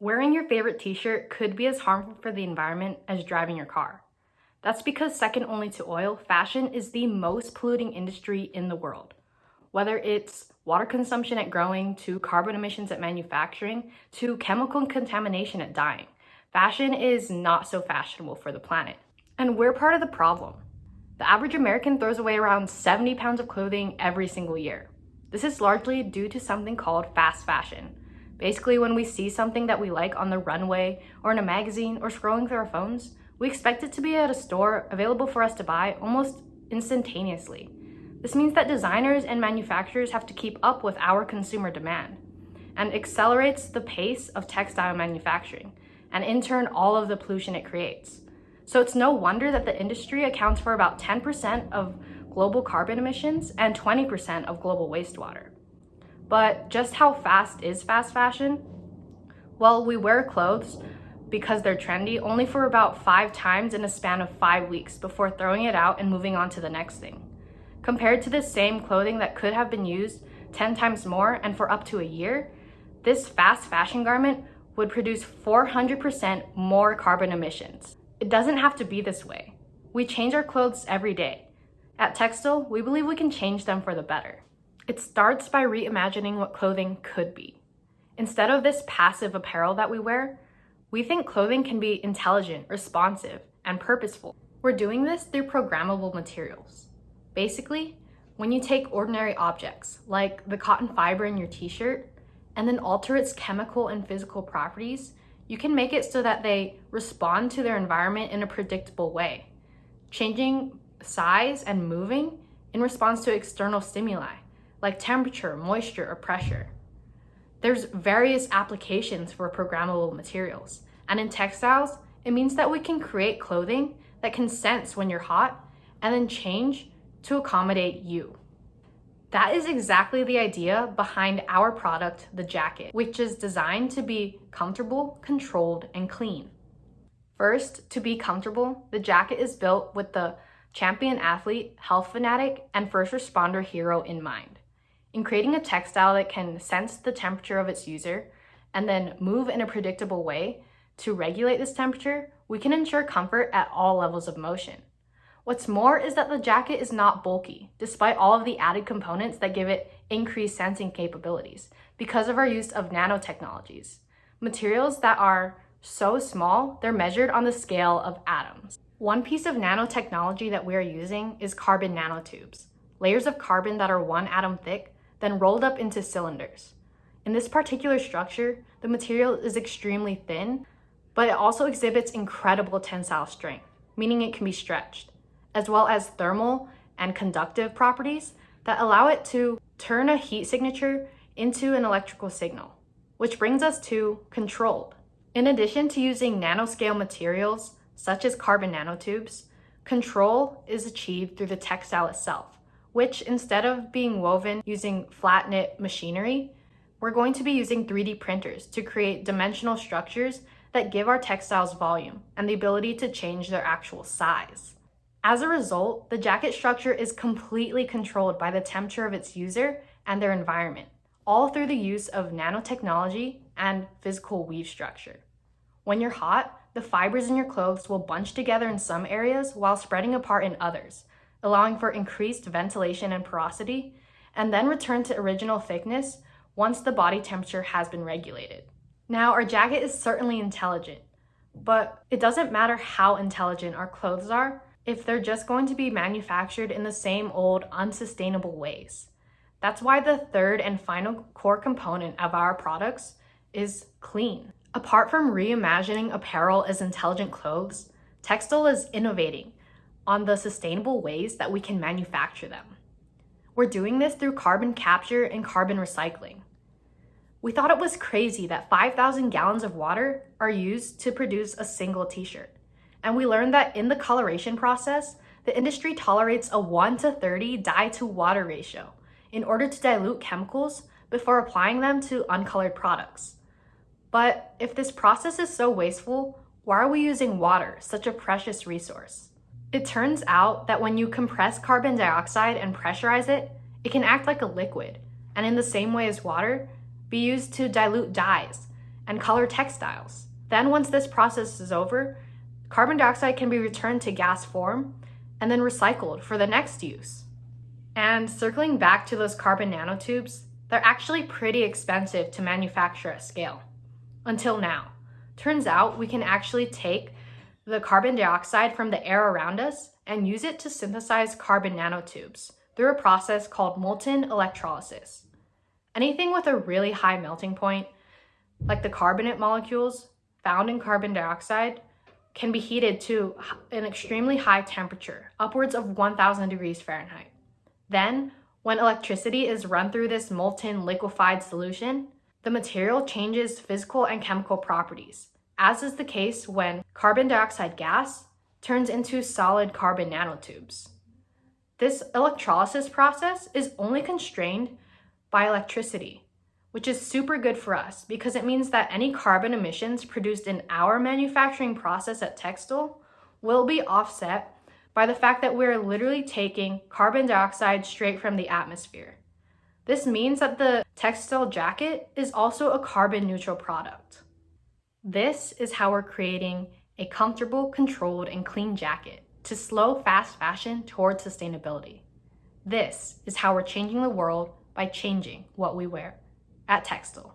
Wearing your favorite t-shirt could be as harmful for the environment as driving your car. That's because, second only to oil, fashion is the most polluting industry in the world. Whether it's water consumption at growing, to carbon emissions at manufacturing, to chemical contamination at dyeing, fashion is not so fashionable for the planet. And we're part of the problem. The average American throws away around 70 pounds of clothing every single year. This is largely due to something called fast fashion. Basically, when we see something that we like on the runway or in a magazine or scrolling through our phones, we expect it to be at a store available for us to buy almost instantaneously. This means that designers and manufacturers have to keep up with our consumer demand and accelerates the pace of textile manufacturing and in turn all of the pollution it creates. So it's no wonder that the industry accounts for about 10% of global carbon emissions and 20% of global wastewater. But just how fast is fast fashion? Well, we wear clothes because they're trendy only for about 5 times in a span of 5 weeks before throwing it out and moving on to the next thing. Compared to the same clothing that could have been used 10 times more and for up to a year, this fast fashion garment would produce 400% more carbon emissions. It doesn't have to be this way. We change our clothes every day. At Teks-Til, we believe we can change them for the better. It starts by reimagining what clothing could be. Instead of this passive apparel that we wear, we think clothing can be intelligent, responsive, and purposeful. We're doing this through programmable materials. Basically, when you take ordinary objects, like the cotton fiber in your t-shirt, and then alter its chemical and physical properties, you can make it so that they respond to their environment in a predictable way, changing size and moving in response to external stimuli, like temperature, moisture, or pressure. There's various applications for programmable materials, and in textiles, it means that we can create clothing that can sense when you're hot and then change to accommodate you. That is exactly the idea behind our product, the jacket, which is designed to be comfortable, controlled, and clean. First, to be comfortable, the jacket is built with the champion athlete, health fanatic, and first responder hero in mind. In creating a textile that can sense the temperature of its user and then move in a predictable way to regulate this temperature, we can ensure comfort at all levels of motion. What's more is that the jacket is not bulky, despite all of the added components that give it increased sensing capabilities because of our use of nanotechnologies, materials that are so small, they're measured on the scale of atoms. One piece of nanotechnology that we are using is carbon nanotubes, layers of carbon that are 1 atom thick, then rolled up into cylinders. In this particular structure, the material is extremely thin, but it also exhibits incredible tensile strength, meaning it can be stretched, as well as thermal and conductive properties that allow it to turn a heat signature into an electrical signal, which brings us to controlled. In addition to using nanoscale materials, such as carbon nanotubes, control is achieved through the textile itself, which instead of being woven using flat knit machinery, we're going to be using 3D printers to create dimensional structures that give our textiles volume and the ability to change their actual size. As a result, the jacket structure is completely controlled by the temperature of its user and their environment, all through the use of nanotechnology and physical weave structure. When you're hot, the fibers in your clothes will bunch together in some areas while spreading apart in others, allowing for increased ventilation and porosity, and then return to original thickness once the body temperature has been regulated. Now, our jacket is certainly intelligent, but it doesn't matter how intelligent our clothes are if they're just going to be manufactured in the same old, unsustainable ways. That's why the third and final core component of our products is clean. Apart from reimagining apparel as intelligent clothes, Teks-Til is innovating on the sustainable ways that we can manufacture them. We're doing this through carbon capture and carbon recycling. We thought it was crazy that 5,000 gallons of water are used to produce a single t-shirt. And we learned that in the coloration process, the industry tolerates a 1:30 dye to water ratio in order to dilute chemicals before applying them to uncolored products. But if this process is so wasteful, why are we using water, such a precious resource? It turns out that when you compress carbon dioxide and pressurize it, it can act like a liquid, and in the same way as water, be used to dilute dyes and color textiles. Then once this process is over, carbon dioxide can be returned to gas form and then recycled for the next use. And circling back to those carbon nanotubes, they're actually pretty expensive to manufacture at scale. Until now. Turns out we can actually take the carbon dioxide from the air around us and use it to synthesize carbon nanotubes through a process called molten electrolysis. Anything with a really high melting point, like the carbonate molecules found in carbon dioxide, can be heated to an extremely high temperature, upwards of 1000 degrees Fahrenheit. Then, when electricity is run through this molten liquefied solution, the material changes physical and chemical properties, as is the case when carbon dioxide gas turns into solid carbon nanotubes. This electrolysis process is only constrained by electricity, which is super good for us because it means that any carbon emissions produced in our manufacturing process at Teks-Til will be offset by the fact that we're literally taking carbon dioxide straight from the atmosphere. This means that the Teks-Til jacket is also a carbon neutral product. This is how we're creating a comfortable, controlled, and clean jacket to slow fast fashion towards sustainability. This is how we're changing the world by changing what we wear at Teks-Til.